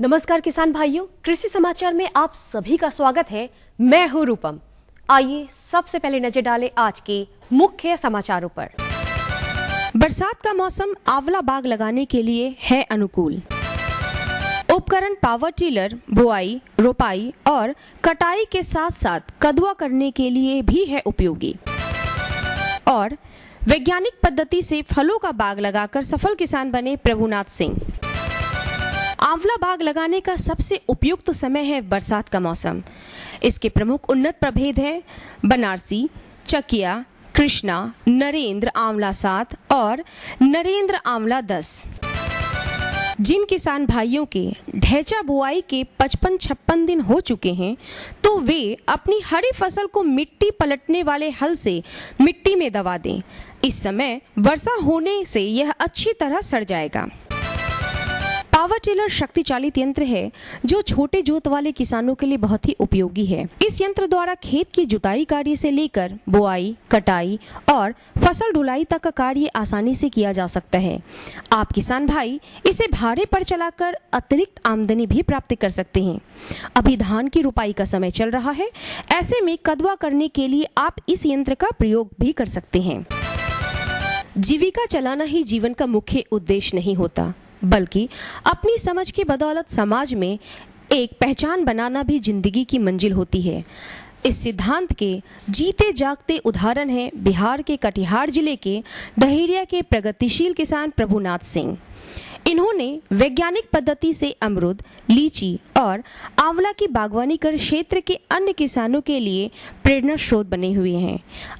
नमस्कार किसान भाइयों, कृषि समाचार में आप सभी का स्वागत है। मैं हूं रूपम। आइए सबसे पहले नजर डालें आज के मुख्य समाचारों पर। बरसात का मौसम आंवला बाग लगाने के लिए है अनुकूल। उपकरण पावर टिलर बुआई, रोपाई और कटाई के साथ साथ कदवा करने के लिए भी है उपयोगी। और वैज्ञानिक पद्धति से फलों का बाग लगाकर सफल किसान बने प्रभुनाथ सिंह। आंवला बाग लगाने का सबसे उपयुक्त समय है बरसात का मौसम। इसके प्रमुख उन्नत प्रभेद हैं बनारसी, चकिया, कृष्णा, नरेंद्र आंवला 7 और नरेंद्र आंवला 10। जिन किसान भाइयों के ढैचा बुआई के 55-56 दिन हो चुके हैं तो वे अपनी हरी फसल को मिट्टी पलटने वाले हल से मिट्टी में दबा दें। इस समय वर्षा होने से यह अच्छी तरह सड़ जाएगा। पावर टिलर शक्ति चालित यंत्र है जो छोटे जोत वाले किसानों के लिए बहुत ही उपयोगी है। इस यंत्र द्वारा खेत की जुताई कार्य से लेकर बुआई, कटाई और फसल ढुलाई तक का कार्य आसानी से किया जा सकता है। आप किसान भाई इसे भाड़े पर चलाकर अतिरिक्त आमदनी भी प्राप्त कर सकते हैं। अभी धान की रुपाई का समय चल रहा है, ऐसे में कदवा करने के लिए आप इस यंत्र का प्रयोग भी कर सकते हैं। जीविका चलाना ही जीवन का मुख्य उद्देश्य नहीं होता, बल्कि अपनी समझ की बदौलत समाज में एक पहचान बनाना भी जिंदगी की मंजिल होती है। इस सिद्धांत के जीते जागते उदाहरण हैं बिहार के कटिहार जिले के डहेरिया के प्रगतिशील किसान प्रभुनाथ सिंह। इन्होंने वैज्ञानिक पद्धति से अमरूद, लीची और आंवला की बागवानी कर क्षेत्र के अन्य किसानों के लिए प्रेरणा स्रोत बने हुए हैं।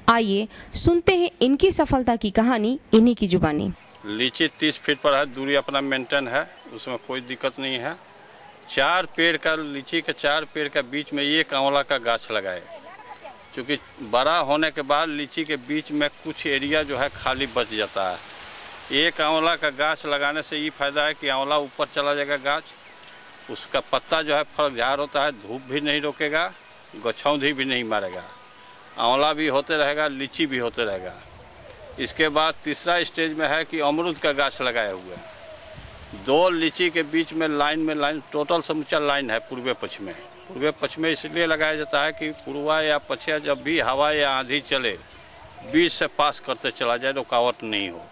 आइए सुनते हैं इनकी सफलता की कहानी इन्हीं की जुबानी। लीची 30 फीट पर है, दूरी अपना मेंटेन है, उसमें कोई दिक्कत नहीं है। 4 पेड़ का लीची के 4 पेड़ के बीच में एक आंवला का गाछ लगाए, क्योंकि बड़ा होने के बाद लीची के बीच में कुछ एरिया जो है खाली बच जाता है। एक आंवला का गाछ लगाने से ये फायदा है कि आंवला ऊपर चला जाएगा गाछ, उसका पत्ता जो है फल झाड़ होता है, धूप भी नहीं रोकेगा, गछौंधी भी नहीं मारेगा, आंवला भी होते रहेगा, लीची भी होते रहेगा। इसके बाद तीसरा स्टेज में है कि अमरूद का गाछ लगाए हुए हैं। 2 लीची के बीच में लाइन टोटल समूचा लाइन है पूर्व पश्चिम में इसलिए लगाया जाता है कि पूर्वा या पछिया जब भी हवा या आंधी चले बीच से पास करते चला जाए, रुकावट नहीं हो।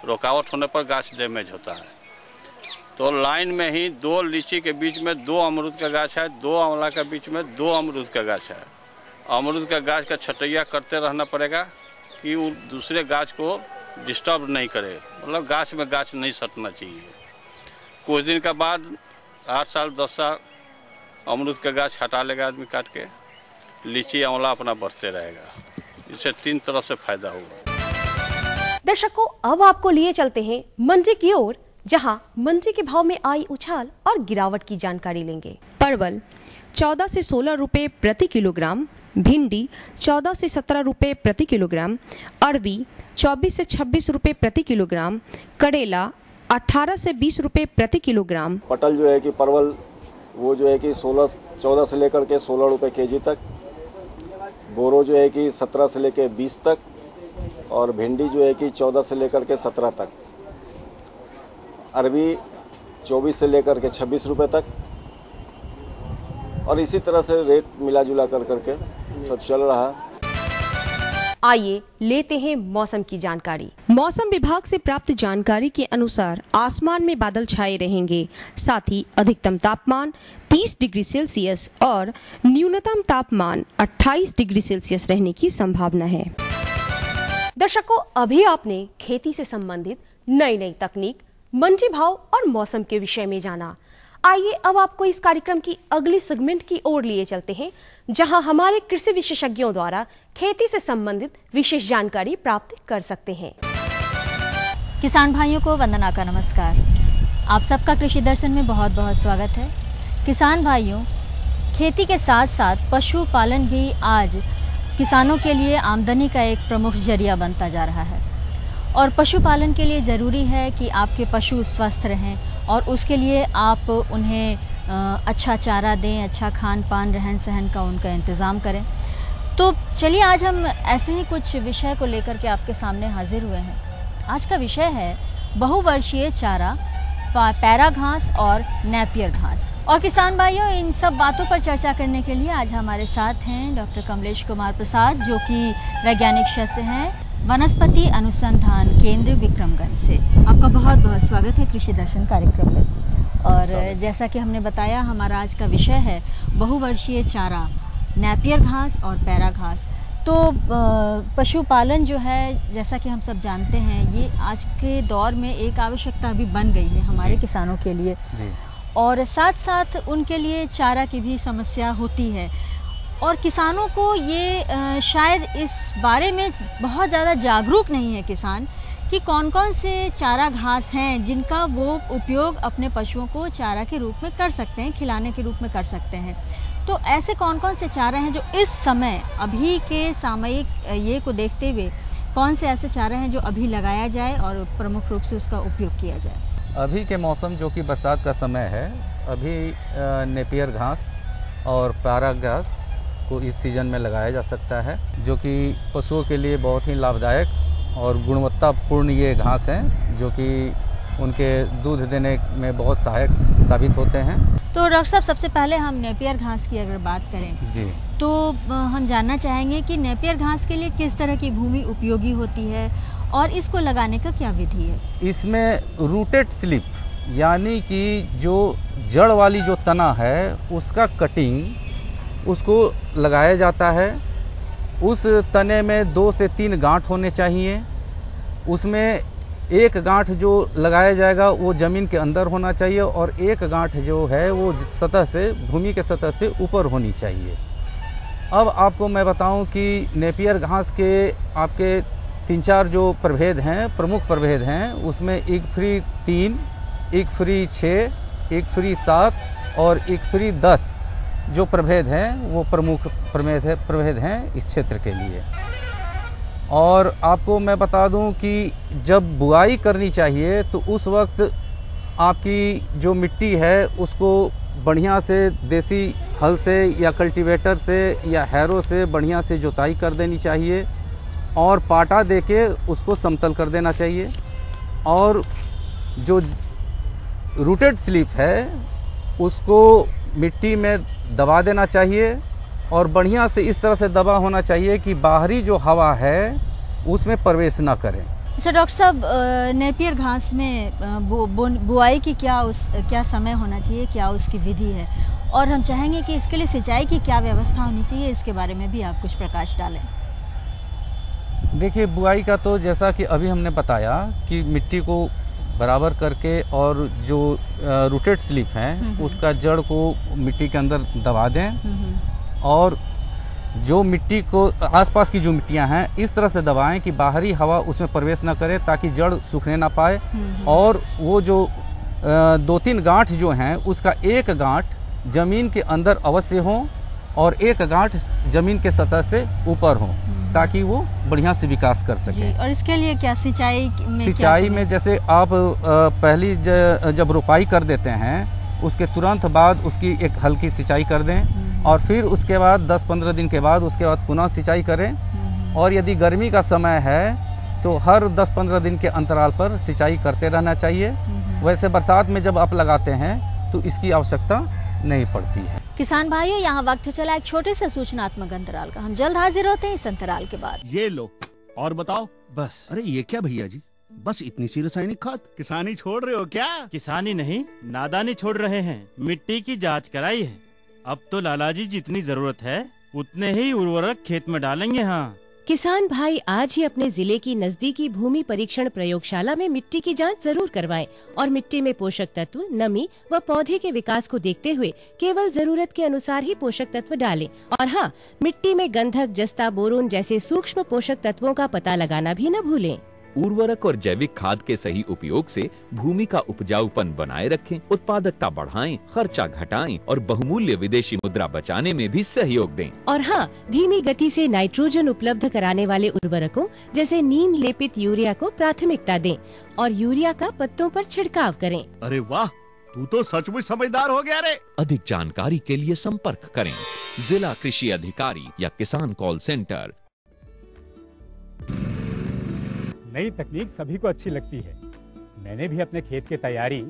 रुकावट होने पर गाछ डैमेज होता है। तो लाइन में ही 2 लीची के बीच में 2 अमरूद का गाछ है, 2 आंवला के बीच में 2 अमरूद का गाछ है। अमरूद का गाछ का छटैया करते रहना पड़ेगा कि वो दूसरे गाछ को डिस्टर्ब नहीं करे, मतलब गाछ में गाछ नहीं सटना चाहिए। कुछ दिन के बाद 8 साल 10 साल अमरूद का गाछ हटा लेगा आदमी काट के, लीची आंवला अपना बढ़ते रहेगा। इससे 3 तरफ से फायदा होगा। दर्शकों, अब आपको लिए चलते हैं मंडी की ओर, जहां मंडी के भाव में आई उछाल और गिरावट की जानकारी लेंगे। परवल 14 से 16 रुपए प्रति किलोग्राम, भिंडी 14 से 17 रुपए प्रति किलोग्राम, अरबी 24 से 26 रुपए प्रति किलोग्राम, करेला 18 से 20 रुपए प्रति किलोग्राम। पटल जो है कि परवल वो जो है कि 14 से लेकर के 16 रुपए केजी तक, बोरो जो है कि 17 से लेकर 20 तक, और भिंडी जो है कि 14 से लेकर के 17 तक, अरबी 24 से लेकर के 26 रुपए तक, और इसी तरह से रेट मिला जुला कर करके सब चल रहा है। आइए लेते हैं मौसम की जानकारी। मौसम विभाग से प्राप्त जानकारी के अनुसार आसमान में बादल छाए रहेंगे, साथ ही अधिकतम तापमान 30 डिग्री सेल्सियस और न्यूनतम तापमान 28 डिग्री सेल्सियस रहने की संभावना है। दर्शकों, अभी आपने खेती से संबंधित नई तकनीक, मंडी भाव और मौसम के विषय में जाना। आइए अब आपको इस कार्यक्रम की अगली सेगमेंट की ओर लिए चलते हैं, जहां हमारे कृषि विशेषज्ञों द्वारा खेती से संबंधित विशेष जानकारी प्राप्त कर सकते हैं। किसान भाइयों को वंदना का नमस्कार। आप सबका कृषि दर्शन में बहुत बहुत स्वागत है। किसान भाइयों, खेती के साथ साथ पशुपालन भी आज किसानों के लिए आमदनी का एक प्रमुख जरिया बनता जा रहा है, और पशुपालन के लिए ज़रूरी है कि आपके पशु स्वस्थ रहें, और उसके लिए आप उन्हें अच्छा चारा दें, अच्छा खान पान रहन सहन का उनका इंतज़ाम करें। तो चलिए आज हम ऐसे ही कुछ विषय को लेकर के आपके सामने हाजिर हुए हैं। आज का विषय है बहुवर्षीय चारा, पैरा घास और नेपियर घास। और किसान भाइयों, इन सब बातों पर चर्चा करने के लिए आज हमारे साथ हैं डॉक्टर कमलेश कुमार प्रसाद, जो कि वैज्ञानिक सदस्य हैं वनस्पति अनुसंधान केंद्र विक्रमगंज से। आपका बहुत बहुत स्वागत है कृषि दर्शन कार्यक्रम में। और जैसा कि हमने बताया, हमारा आज का विषय है बहुवर्षीय चारा, नेपियर घास और पैरा घास। तो पशुपालन जो है, जैसा कि हम सब जानते हैं, ये आज के दौर में एक आवश्यकता भी बन गई है हमारे किसानों के लिए, और साथ साथ उनके लिए चारा की भी समस्या होती है। और किसानों को ये शायद इस बारे में बहुत ज़्यादा जागरूक नहीं है किसान कि कौन कौन से चारा घास हैं जिनका वो उपयोग अपने पशुओं को चारा के रूप में कर सकते हैं, खिलाने के रूप में कर सकते हैं। तो ऐसे कौन कौन से चारा हैं जो इस समय, अभी के सामयिक ये को देखते हुए, कौन से ऐसे चारा हैं जो अभी लगाया जाए और प्रमुख रूप से उसका उपयोग किया जाए? अभी के मौसम जो कि बरसात का समय है, अभी नेपियर घास और पैरा घास को इस सीज़न में लगाया जा सकता है, जो कि पशुओं के लिए बहुत ही लाभदायक और गुणवत्तापूर्ण ये घास हैं, जो कि उनके दूध देने में बहुत सहायक साबित होते हैं। तो डॉक्टर साहब, सबसे पहले हम नेपियर घास की अगर बात करें जी, तो हम जानना चाहेंगे कि नेपियर घास के लिए किस तरह की भूमि उपयोगी होती है और इसको लगाने का क्या विधि है? इसमें रूटेड स्लिप, यानी कि जो जड़ वाली जो तना है उसका कटिंग, उसको लगाया जाता है। उस तने में 2 से 3 गांठ होने चाहिए। उसमें एक गांठ जो लगाया जाएगा वो ज़मीन के अंदर होना चाहिए और एक गांठ जो है वो सतह से, भूमि के सतह से ऊपर होनी चाहिए। अब आपको मैं बताऊं कि नेपियर घास के आपके 3-4 जो प्रभेद हैं, प्रमुख प्रभेद हैं, उसमें एक फ्री 3, एक फ्री 6, एक फ्री 7 और एक फ्री 10 जो प्रभेद हैं वो प्रमुख प्रभेद हैं इस क्षेत्र के लिए। और आपको मैं बता दूं कि जब बुआई करनी चाहिए तो उस वक्त आपकी जो मिट्टी है उसको बढ़िया से देसी हल से या कल्टीवेटर से या हैरो से बढ़िया से जुताई कर देनी चाहिए और पाटा देके उसको समतल कर देना चाहिए। और जो रूटेड स्लिप है उसको मिट्टी में दबा देना चाहिए और बढ़िया से इस तरह से दबा होना चाहिए कि बाहरी जो हवा है उसमें प्रवेश ना करें। अच्छा डॉक्टर साहब, नेपियर घास में बुआई की क्या समय होना चाहिए, क्या उसकी विधि है? और हम चाहेंगे कि इसके लिए सिंचाई की क्या व्यवस्था होनी चाहिए, इसके बारे में भी आप कुछ प्रकाश डालें। देखिए, बुआई का तो जैसा कि अभी हमने बताया कि मिट्टी को बराबर करके और जो रूटेड स्लिप है उसका जड़ को मिट्टी के अंदर दबा दें और जो मिट्टी को आसपास की जो मिट्टियां हैं इस तरह से दबाएं कि बाहरी हवा उसमें प्रवेश ना करे ताकि जड़ सूखने ना पाए। और वो जो 2-3 गांठ जो हैं उसका एक गांठ जमीन के अंदर अवश्य हो और एक गांठ जमीन के सतह से ऊपर हो ताकि वो बढ़िया से विकास कर सके। और इसके लिए क्या सिंचाई में जैसे आप पहली जब रोपाई कर देते हैं उसके तुरंत बाद उसकी एक हल्की सिंचाई कर दें और फिर उसके बाद 10-15 दिन के बाद उसके बाद पुनः सिंचाई करें। और यदि गर्मी का समय है तो हर 10-15 दिन के अंतराल पर सिंचाई करते रहना चाहिए। वैसे बरसात में जब आप लगाते हैं तो इसकी आवश्यकता नहीं पड़ती है। किसान भाइयों, यहाँ वक्त चला एक छोटे से सूचनात्मक अंतराल का। हम जल्द हाजिर होते हैं इस अंतराल के बाद। ये लो और बताओ। बस। अरे ये क्या भैया जी, बस इतनी सी रासायनिक खाद? किसानी छोड़ रहे हो क्या? किसानी नहीं, नादानी छोड़ रहे हैं। मिट्टी की जांच कराई है। अब तो लालाजी जितनी जरूरत है उतने ही उर्वरक खेत में डालेंगे। हाँ किसान भाई, आज ही अपने जिले की नजदीकी भूमि परीक्षण प्रयोगशाला में मिट्टी की जांच जरूर करवाएं और मिट्टी में पोषक तत्व, नमी व पौधे के विकास को देखते हुए केवल जरूरत के अनुसार ही पोषक तत्व डालें। और हाँ, मिट्टी में गंधक, जस्ता, बोरोन जैसे सूक्ष्म पोषक तत्वों का पता लगाना भी न भूलें। उर्वरक और जैविक खाद के सही उपयोग से भूमि का उपजाऊपन बनाए रखें, उत्पादकता बढ़ाएं, खर्चा घटाएं और बहुमूल्य विदेशी मुद्रा बचाने में भी सहयोग दें। और हाँ, धीमी गति से नाइट्रोजन उपलब्ध कराने वाले उर्वरकों जैसे नीम लेपित यूरिया को प्राथमिकता दें और यूरिया का पत्तों पर छिड़काव करें। अरे वाह, तू तो सचमुच समझदार हो गया रे। अधिक जानकारी के लिए संपर्क करें जिला कृषि अधिकारी या किसान कॉल सेंटर। नई तकनीक सभी को अच्छी लगती है। मैंने भी अपने खेत की तैयारी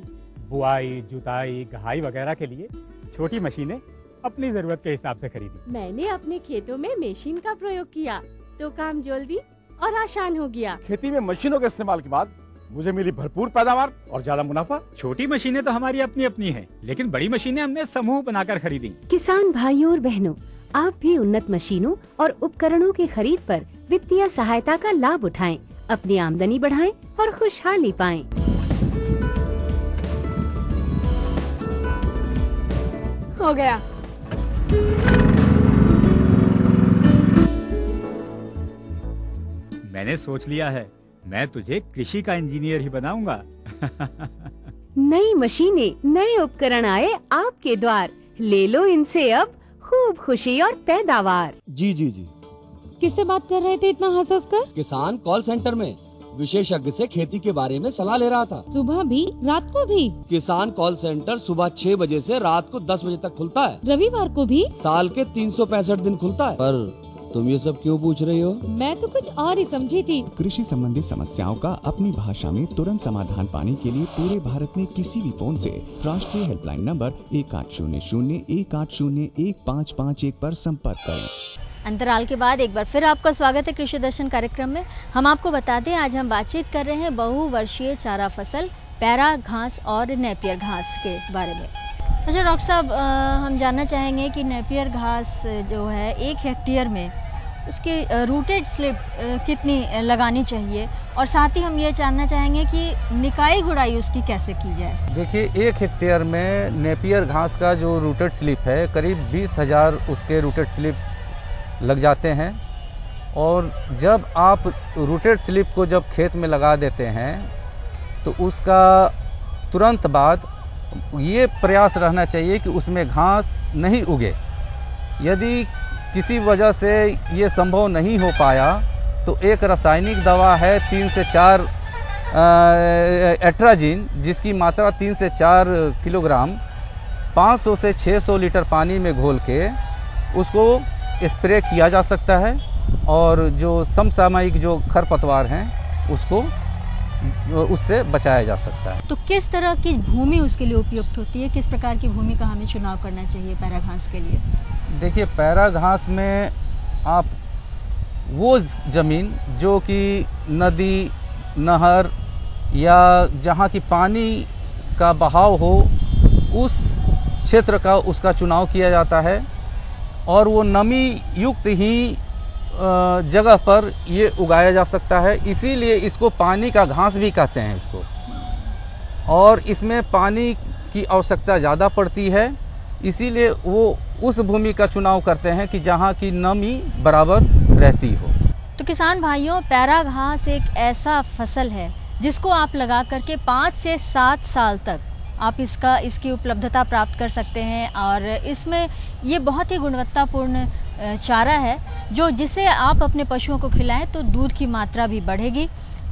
बुआई, जुताई, गहाई वगैरह के लिए छोटी मशीनें अपनी जरूरत के हिसाब से खरीदी। मैंने अपने खेतों में मशीन का प्रयोग किया तो काम जल्दी और आसान हो गया। खेती में मशीनों के इस्तेमाल के बाद मुझे मिली भरपूर पैदावार और ज्यादा मुनाफा। छोटी मशीनें तो हमारी अपनी अपनी हैं, लेकिन बड़ी मशीनें हमने समूह बनाकर खरीदी। किसान भाइयों और बहनों, आप भी उन्नत मशीनों और उपकरणों की खरीद पर वित्तीय सहायता का लाभ उठाएं, अपनी आमदनी बढ़ाएं और खुशहाली पाएं। हो गया। मैंने सोच लिया है, मैं तुझे कृषि का इंजीनियर ही बनाऊंगा। नई मशीनें, नए उपकरण आए आपके द्वार, ले लो इनसे अब खूब खुशी और पैदावार। जी जी जी। किससे बात कर रहे थे इतना हंस हंस कर? किसान कॉल सेंटर में विशेषज्ञ से खेती के बारे में सलाह ले रहा था। सुबह भी रात को भी? किसान कॉल सेंटर सुबह 6 बजे से रात को 10 बजे तक खुलता है। रविवार को भी? साल के 365 दिन खुलता है। पर तुम ये सब क्यों पूछ रही हो? मैं तो कुछ और ही समझी थी। कृषि संबंधी समस्याओं का अपनी भाषा में तुरंत समाधान पाने के लिए पूरे भारत में किसी भी फोन से राष्ट्रीय हेल्पलाइन नंबर 1800-1801-551 पर संपर्क करें। अंतराल के बाद एक बार फिर आपका स्वागत है कृषि दर्शन कार्यक्रम में। हम आपको बता दें, आज हम बातचीत कर रहे हैं बहुवर्षीय चारा फसल पैरा घास और नेपियर घास के बारे में। अच्छा डॉक्टर साहब, हम जानना चाहेंगे कि नेपियर घास जो है 1 हेक्टेयर में उसकी रूटेड स्लिप कितनी लगानी चाहिए, और साथ ही हम ये जानना चाहेंगे कि निकाई गुड़ाई उसकी कैसे की जाए। देखिए, 1 हेक्टेयर में नेपियर घास का जो रूटेड स्लिप है करीब 20,000 उसके रूटेड स्लिप लग जाते हैं। और जब आप रूटेड स्लिप को जब खेत में लगा देते हैं तो उसका तुरंत बाद ये प्रयास रहना चाहिए कि उसमें घास नहीं उगे। यदि किसी वजह से ये संभव नहीं हो पाया तो एक रासायनिक दवा है 3 से 4 एट्राजिन, जिसकी मात्रा 3 से 4 किलोग्राम 500 से 600 लीटर पानी में घोल के उसको स्प्रे किया जा सकता है। और जो समसामयिक जो खरपतवार हैं उसको उससे बचाया जा सकता है। तो किस तरह की भूमि उसके लिए उपयुक्त होती है? किस प्रकार की भूमि का हमें चुनाव करना चाहिए पैरा घास के लिए? देखिए, पैरा घास में आप वो ज़मीन जो कि नदी, नहर या जहाँ की पानी का बहाव हो उस क्षेत्र का उसका चुनाव किया जाता है। और वो नमी युक्त ही जगह पर ये उगाया जा सकता है, इसीलिए इसको पानी का घास भी कहते हैं इसको। और इसमें पानी की आवश्यकता ज़्यादा पड़ती है, इसीलिए वो उस भूमि का चुनाव करते हैं कि जहाँ की नमी बराबर रहती हो। तो किसान भाइयों, पैरा घास एक ऐसा फसल है जिसको आप लगा करके 5 से 7 साल तक आप इसकी उपलब्धता प्राप्त कर सकते हैं। और इसमें ये बहुत ही गुणवत्तापूर्ण चारा है जिसे आप अपने पशुओं को खिलाएं तो दूध की मात्रा भी बढ़ेगी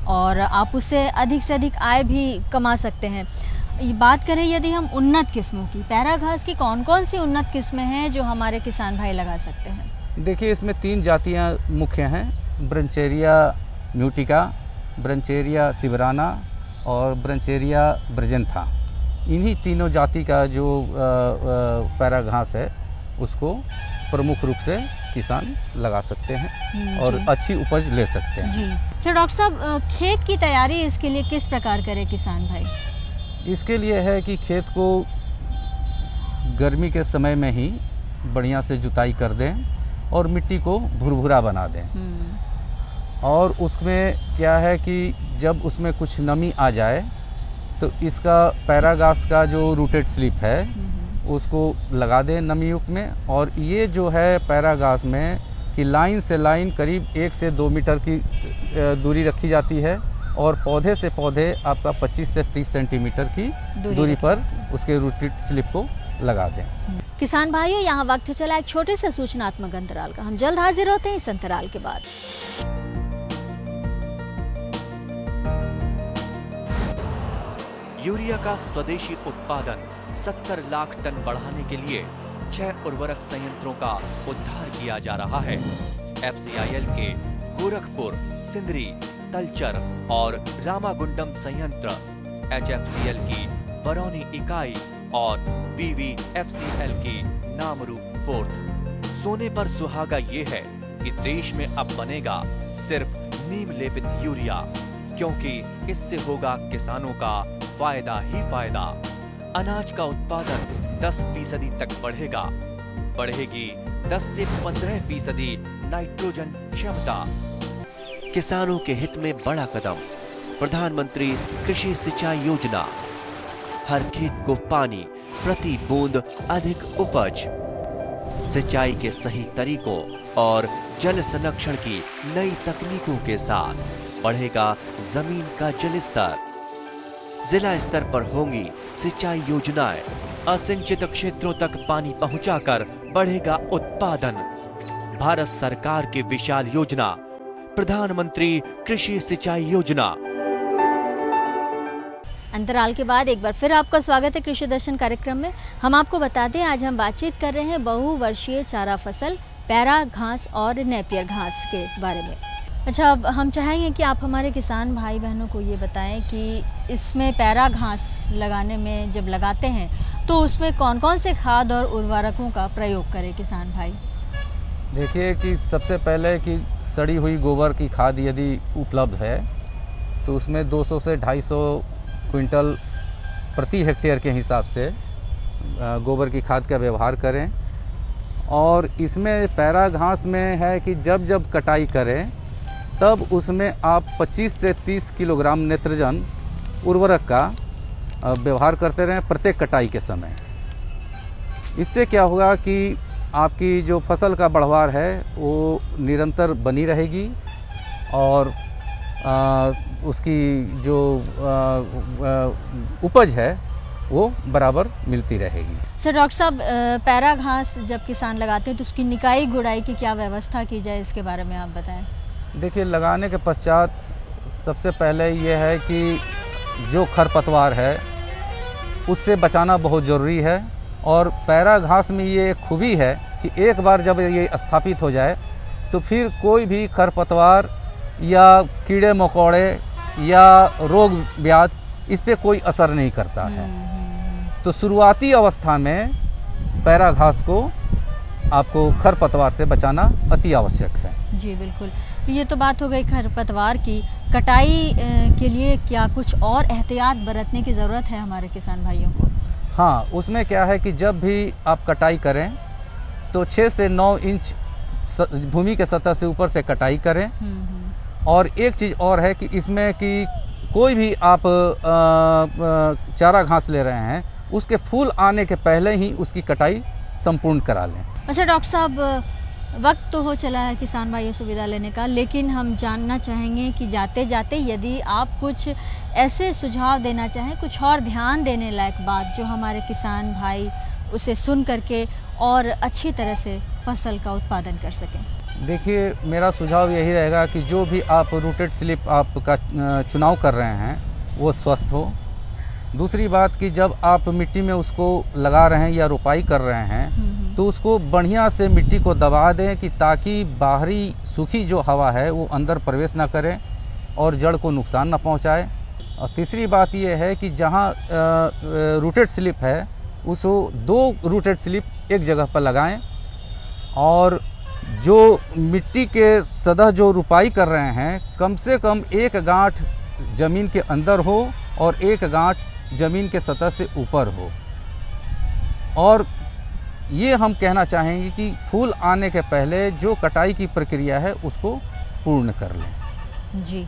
और आप उससे अधिक से अधिक आय भी कमा सकते हैं। बात करें यदि हम उन्नत किस्मों की, पैरा घास की कौन कौन सी उन्नत किस्में हैं जो हमारे किसान भाई लगा सकते हैं? देखिए, इसमें 3 जातियाँ मुख्य हैं, ब्रंचेरिया म्यूटिका, ब्रंचेरिया सिबराना और ब्रंचेरिया ब्रजेंथा। इन्हीं तीनों जाति का जो पैरा घास है उसको प्रमुख रूप से किसान लगा सकते हैं और अच्छी उपज ले सकते हैं। जी। अच्छा डॉक्टर साहब, खेत की तैयारी इसके लिए किस प्रकार करे किसान भाई? इसके लिए है कि खेत को गर्मी के समय में ही बढ़िया से जुताई कर दें और मिट्टी को भुरभुरा बना दें। और उसमें क्या है कि जब उसमें कुछ नमी आ जाए तो इसका पैरा घास का जो रूटेड स्लिप है उसको लगा दें नमी युक्त में। और ये जो है पैरा घास में कि लाइन से लाइन करीब 1 से 2 मीटर की दूरी रखी जाती है और पौधे से पौधे आपका 25 से 30 सेंटीमीटर की दूरी पर उसके रूटेड स्लिप को लगा दें। किसान भाइयों, यहाँ वक्त चला एक छोटे से सूचनात्मक अंतराल का। हम जल्द हाजिर होते हैं इस अंतराल के बाद। यूरिया का स्वदेशी उत्पादन 70 लाख टन बढ़ाने के लिए 6 उर्वरक संयंत्रों का उद्धार किया जा रहा है। FCIL के गोरखपुर, सिंदरी, तलचर और रामागुंडम संयंत्र, HFCL की बरौनी इकाई और BVFCL की नामरू 4th। सोने पर सुहागा ये है कि देश में अब बनेगा सिर्फ नीम लेपित यूरिया, क्योंकि इससे होगा किसानों का फायदा ही फायदा। अनाज का उत्पादन 10% तक बढ़ेगा, बढ़ेगी 10 से 15% नाइट्रोजन क्षमता। किसानों के हित में बड़ा कदम, प्रधानमंत्री कृषि सिंचाई योजना। हर खेत को पानी, प्रति बूंद अधिक उपज। सिंचाई के सही तरीकों और जल संरक्षण की नई तकनीकों के साथ बढ़ेगा जमीन का जल स्तर। जिला स्तर पर होंगी सिंचाई योजनाएं, असिंचित क्षेत्रों तक पानी पहुंचाकर बढ़ेगा उत्पादन। भारत सरकार की विशाल योजना प्रधानमंत्री कृषि सिंचाई योजना। अंतराल के बाद एक बार फिर आपका स्वागत है कृषि दर्शन कार्यक्रम में। हम आपको बता दें, आज हम बातचीत कर रहे हैं बहुवर्षीय चारा फसल पैरा घास और नेपियर घास के बारे में। अच्छा, अब हम चाहेंगे कि आप हमारे किसान भाई बहनों को ये बताएं कि इसमें पैरा घास लगाने में जब लगाते हैं तो उसमें कौन कौन से खाद और उर्वरकों का प्रयोग करें किसान भाई? देखिए कि सबसे पहले कि सड़ी हुई गोबर की खाद यदि उपलब्ध है तो उसमें 200 से 250 क्विंटल प्रति हेक्टेयर के हिसाब से गोबर की खाद का व्यवहार करें। और इसमें पैरा घास में है कि जब जब कटाई करें तब उसमें आप 25 से 30 किलोग्राम नेत्रजन उर्वरक का व्यवहार करते रहें प्रत्येक कटाई के समय। इससे क्या होगा कि आपकी जो फसल का बढ़वार है वो निरंतर बनी रहेगी और उसकी जो उपज है वो बराबर मिलती रहेगी। सर डॉक्टर साहब, पैरा घास जब किसान लगाते हैं तो उसकी निकाई गुड़ाई की क्या व्यवस्था की जाए, इसके बारे में आप बताएं। देखिए, लगाने के पश्चात सबसे पहले ये है कि जो खरपतवार है उससे बचाना बहुत ज़रूरी है। और पैरा घास में ये एक खूबी है कि एक बार जब ये स्थापित हो जाए तो फिर कोई भी खरपतवार या कीड़े मकोड़े या रोग व्याध इस पे कोई असर नहीं करता है। तो शुरुआती अवस्था में पैरा घास को आपको खरपतवार से बचाना अति आवश्यक है। जी बिल्कुल, ये तो बात हो गई खरपतवार की। कटाई के लिए क्या कुछ और एहतियात बरतने की ज़रूरत है हमारे किसान भाइयों को? हाँ, उसमें क्या है कि जब भी आप कटाई करें तो 6 से 9 इंच भूमि के सतह से ऊपर से कटाई करें। और एक चीज़ और है कि इसमें कि कोई भी आप चारा घास ले रहे हैं उसके फूल आने के पहले ही उसकी कटाई संपूर्ण करा लें। अच्छा डॉक्टर साहब, वक्त तो हो चला है किसान भाइयों से विदा लेने का, लेकिन हम जानना चाहेंगे कि जाते जाते यदि आप कुछ ऐसे सुझाव देना चाहें, कुछ और ध्यान देने लायक बात जो हमारे किसान भाई उसे सुन करके और अच्छी तरह से फसल का उत्पादन कर सकें। देखिए, मेरा सुझाव यही रहेगा कि जो भी आप रूटेड स्लिप आपका चुनाव कर रहे हैं वो स्वस्थ हो। दूसरी बात कि जब आप मिट्टी में उसको लगा रहे हैं या रोपाई कर रहे हैं तो उसको बढ़िया से मिट्टी को दबा दें कि ताकि बाहरी सूखी जो हवा है वो अंदर प्रवेश ना करे और जड़ को नुकसान ना पहुंचाए। और तीसरी बात ये है कि जहां रूटेड स्लिप है उसको 2 रूटेड स्लिप एक जगह पर लगाएं और जो मिट्टी के सतह जो रुपाई कर रहे हैं कम से कम 1 गांठ ज़मीन के अंदर हो और 1 गांठ ज़मीन के सतह से ऊपर हो। और ये हम कहना चाहेंगे कि फूल आने के पहले जो कटाई की प्रक्रिया है उसको पूर्ण कर लें। जी,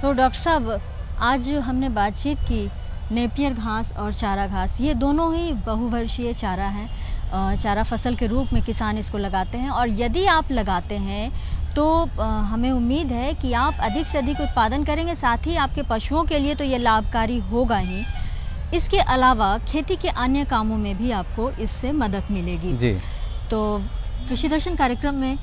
तो डॉक्टर साहब, आज हमने बातचीत की नेपियर घास और चारा घास, ये दोनों ही बहुवर्षीय चारा हैं। चारा फसल के रूप में किसान इसको लगाते हैं और यदि आप लगाते हैं तो हमें उम्मीद है कि आप अधिक से अधिक उत्पादन करेंगे, साथ ही आपके पशुओं के लिए तो ये लाभकारी होगा ही। इसके अलावा खेती के अन्य कामों में भी आपको इससे मदद मिलेगी। जी। तो कृषि दर्शन कार्यक्रम में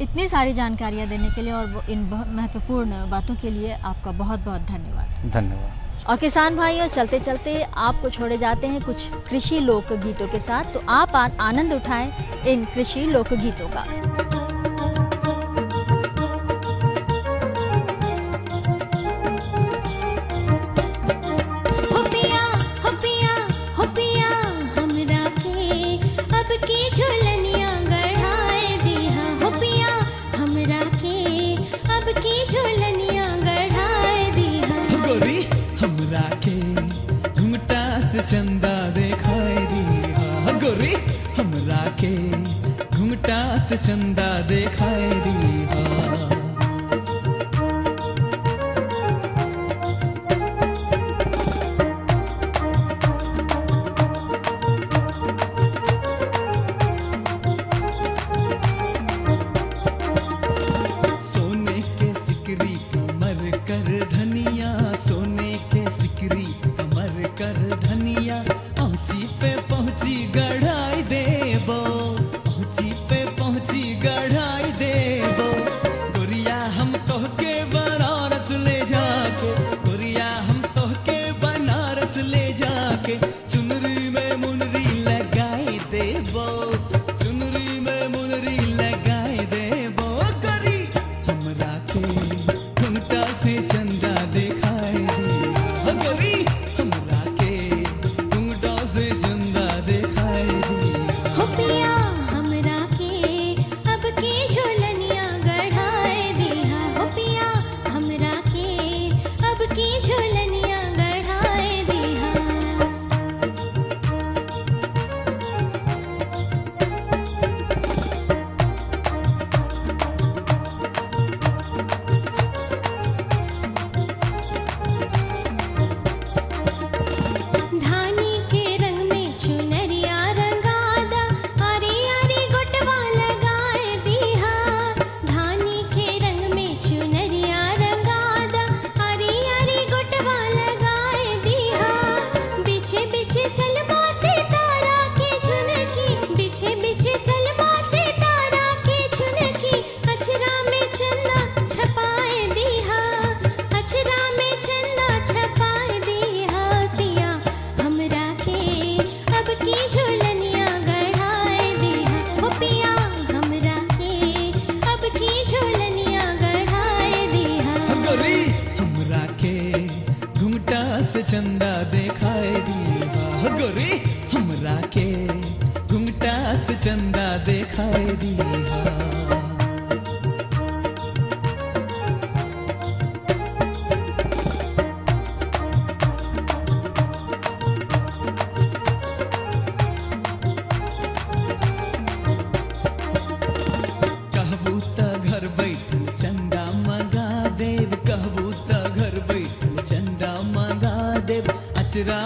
इतनी सारी जानकारियाँ देने के लिए और इन महत्वपूर्ण बातों के लिए आपका बहुत बहुत धन्यवाद। धन्यवाद। और किसान भाइयों, चलते चलते आपको छोड़े जाते हैं कुछ कृषि लोकगीतों के साथ, तो आप आनंद उठाएं इन कृषि लोकगीतों का। हो पिया से चंदा देखाए दिहा। सोने के सिकरी कमर कर धनिया, सोने के सिकरी कमर कर धनिया, औंची पे पहुंची गढ़ाई देबो, औंची पे पहुंची गढ़ाई देबो। गोरिया हम तोहके बनारस ले जाके, गोरिया हम तोहके बनारस ले जाके, चुनरी में मुनरी लगाई देबो, चुनरी में मुनरी लगाई देबो। गोरी हमरा के घुंघटा से चंदा दिखाई दे, गोरी हमरा के घुंघटा से चंदा दिखाई दे। हो पिया हमरा के अब के झोलनिया गढ़ाए दिहा, हो पिया हमरा के अब के झोलनिया गढ़ाए दिहा। धानी के रंग में चुनरिया रंगादा, आरी आरी गोटवा लगाए दिहा। धानी के रंग में चुनरिया रंगादा, आरी आरी गोटवा लगाए दिहा। बिछे बिछे सलमा से तारा के झुनकी, बिछे बिछे सलमा से तारा के झुनकी, अचरा में चंदा छपाए दिहा, अचरा में चंदा छपाए दिहा। पिया हमरा के अब की झोलनिया गढ़ाए दिहा, हो पिया हमरा के अब की झोलनिया गढ़ाए दिहा। गोरी हमरा के घुंघटा से चंदा दिखाए दिहा, गोरी हमरा के घुंघटा से चंदा दिखाए दिहा। कहबू त घर बैठल चंदा मंगा देव, कहबू त घर बैठल चंदा मंगा देव। अचरा